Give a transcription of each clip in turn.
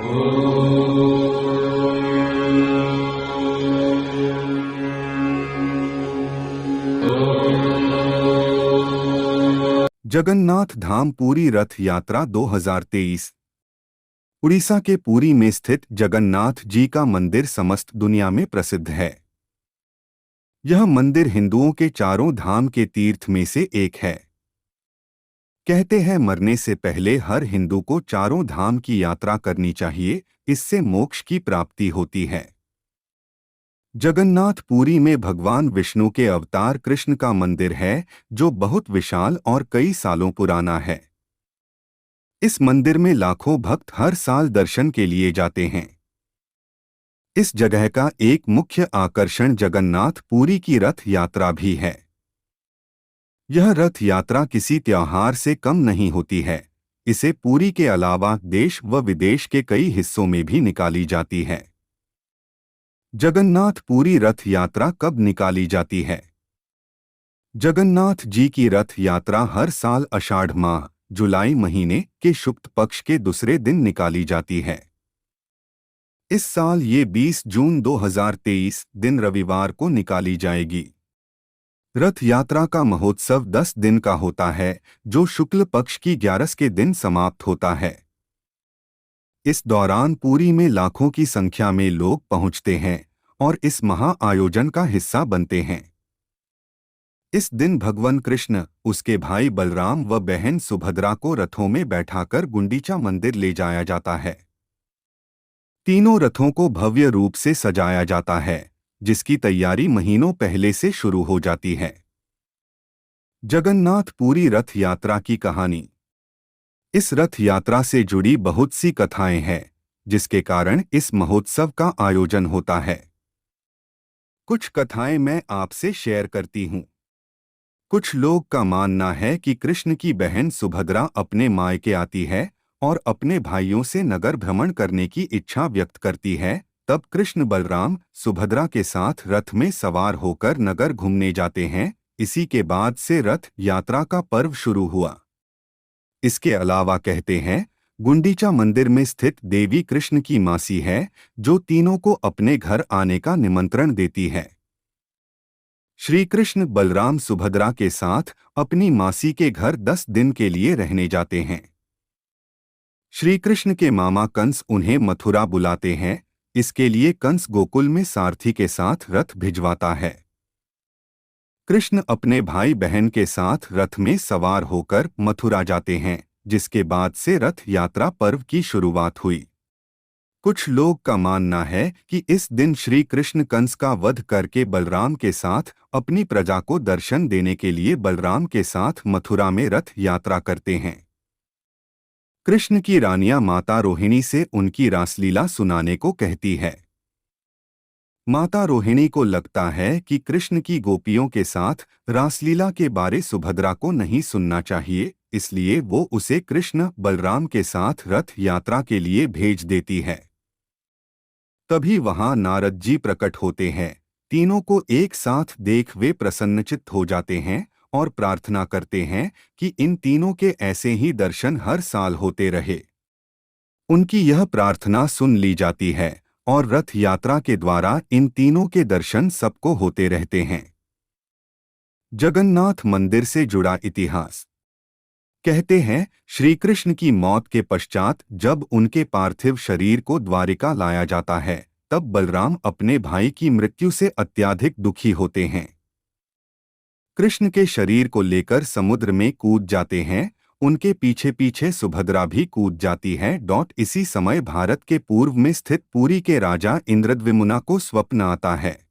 जगन्नाथ धाम पुरी रथ यात्रा 2023। उड़ीसा के पुरी में स्थित जगन्नाथ जी का मंदिर समस्त दुनिया में प्रसिद्ध है। यह मंदिर हिंदुओं के चारों धाम के तीर्थ में से एक है। कहते हैं मरने से पहले हर हिंदू को चारों धाम की यात्रा करनी चाहिए, इससे मोक्ष की प्राप्ति होती है। जगन्नाथ पुरी में भगवान विष्णु के अवतार कृष्ण का मंदिर है, जो बहुत विशाल और कई सालों पुराना है। इस मंदिर में लाखों भक्त हर साल दर्शन के लिए जाते हैं। इस जगह का एक मुख्य आकर्षण जगन्नाथ पुरी की रथ यात्रा भी है। यह रथ यात्रा किसी त्योहार से कम नहीं होती है। इसे पुरी के अलावा देश व विदेश के कई हिस्सों में भी निकाली जाती है। जगन्नाथ पुरी रथ यात्रा कब निकाली जाती है? जगन्नाथ जी की रथ यात्रा हर साल आषाढ़ माह जुलाई महीने के शुक्ल पक्ष के दूसरे दिन निकाली जाती है। इस साल ये 20 जून 2023 दिन रविवार को निकाली जाएगी। रथ यात्रा का महोत्सव 10 दिन का होता है, जो शुक्ल पक्ष की 11 के दिन समाप्त होता है। इस दौरान पुरी में लाखों की संख्या में लोग पहुंचते हैं और इस महा आयोजन का हिस्सा बनते हैं। इस दिन भगवान कृष्ण, उसके भाई बलराम व बहन सुभद्रा को रथों में बैठाकर गुंडीचा मंदिर ले जाया जाता है। तीनों रथों को भव्य रूप से सजाया जाता है, जिसकी तैयारी महीनों पहले से शुरू हो जाती है। जगन्नाथ पुरी रथ यात्रा की कहानी। इस रथ यात्रा से जुड़ी बहुत सी कथाएं हैं, जिसके कारण इस महोत्सव का आयोजन होता है। कुछ कथाएं मैं आपसे शेयर करती हूँ। कुछ लोग का मानना है कि कृष्ण की बहन सुभद्रा अपने मायके आती है और अपने भाइयों से नगर भ्रमण करने की इच्छा व्यक्त करती है। तब कृष्ण बलराम सुभद्रा के साथ रथ में सवार होकर नगर घूमने जाते हैं। इसी के बाद से रथ यात्रा का पर्व शुरू हुआ। इसके अलावा कहते हैं, गुंडीचा मंदिर में स्थित देवी कृष्ण की मासी है, जो तीनों को अपने घर आने का निमंत्रण देती है। श्री कृष्ण बलराम सुभद्रा के साथ अपनी मासी के घर 10 दिन के लिए रहने जाते हैं। श्री कृष्ण के मामा कंस उन्हें मथुरा बुलाते हैं। इसके लिए कंस गोकुल में सारथी के साथ रथ भिजवाता है। कृष्ण अपने भाई बहन के साथ रथ में सवार होकर मथुरा जाते हैं, जिसके बाद से रथ यात्रा पर्व की शुरुआत हुई। कुछ लोग का मानना है कि इस दिन श्री कृष्ण कंस का वध करके बलराम के साथ अपनी प्रजा को दर्शन देने के लिए बलराम के साथ मथुरा में रथ यात्रा करते हैं। कृष्ण की रानियां माता रोहिणी से उनकी रासलीला सुनाने को कहती है। माता रोहिणी को लगता है कि कृष्ण की गोपियों के साथ रासलीला के बारे सुभद्रा को नहीं सुनना चाहिए, इसलिए वो उसे कृष्ण बलराम के साथ रथ यात्रा के लिए भेज देती है। तभी वहां नारद जी प्रकट होते हैं। तीनों को एक साथ देख वे प्रसन्नचित्त हो जाते हैं और प्रार्थना करते हैं कि इन तीनों के ऐसे ही दर्शन हर साल होते रहे। उनकी यह प्रार्थना सुन ली जाती है और रथ यात्रा के द्वारा इन तीनों के दर्शन सबको होते रहते हैं। जगन्नाथ मंदिर से जुड़ा इतिहास। कहते हैं, श्री कृष्ण की मौत के पश्चात जब उनके पार्थिव शरीर को द्वारिका लाया जाता है, तब बलराम अपने भाई की मृत्यु से अत्यधिक दुखी होते हैं। कृष्ण के शरीर को लेकर समुद्र में कूद जाते हैं। उनके पीछे पीछे सुभद्रा भी कूद जाती है। इसी समय भारत के पूर्व में स्थित पुरी के राजा इंद्रद्युम्न को स्वप्न आता है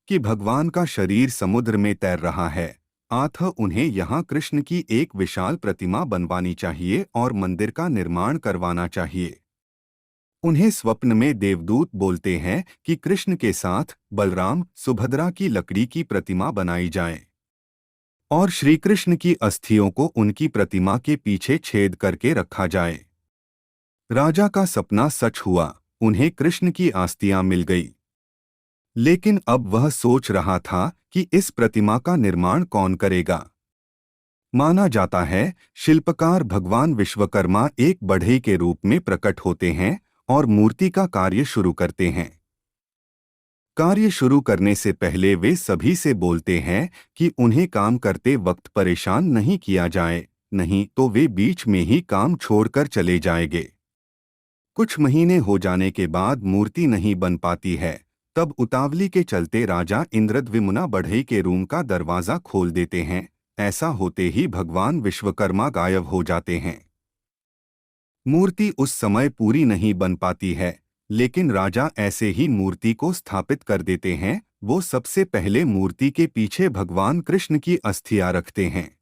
कि भगवान का शरीर समुद्र में तैर रहा है, अतः उन्हें यहाँ कृष्ण की एक विशाल प्रतिमा बनवानी चाहिए और मंदिर का निर्माण करवाना चाहिए। उन्हें स्वप्न में देवदूत बोलते हैं कि कृष्ण के साथ बलराम सुभद्रा की लकड़ी की प्रतिमा बनाई जाए और श्री कृष्ण की अस्थियों को उनकी प्रतिमा के पीछे छेद करके रखा जाए। राजा का सपना सच हुआ, उन्हें कृष्ण की अस्थियां मिल गई। लेकिन अब वह सोच रहा था कि इस प्रतिमा का निर्माण कौन करेगा। माना जाता है शिल्पकार भगवान विश्वकर्मा एक बढ़ई के रूप में प्रकट होते हैं और मूर्ति का कार्य शुरू करते हैं। कार्य शुरू करने से पहले वे सभी से बोलते हैं कि उन्हें काम करते वक्त परेशान नहीं किया जाए, नहीं तो वे बीच में ही काम छोड़कर चले जाएंगे। कुछ महीने हो जाने के बाद मूर्ति नहीं बन पाती है। तब उतावली के चलते राजा इंद्रद्युम्न बढ़ई के रूम का दरवाजा खोल देते हैं। ऐसा होते ही भगवान विश्वकर्मा गायब हो जाते हैं। मूर्ति उस समय पूरी नहीं बन पाती है, लेकिन राजा ऐसे ही मूर्ति को स्थापित कर देते हैं। वो सबसे पहले मूर्ति के पीछे भगवान कृष्ण की अस्थियां रखते हैं।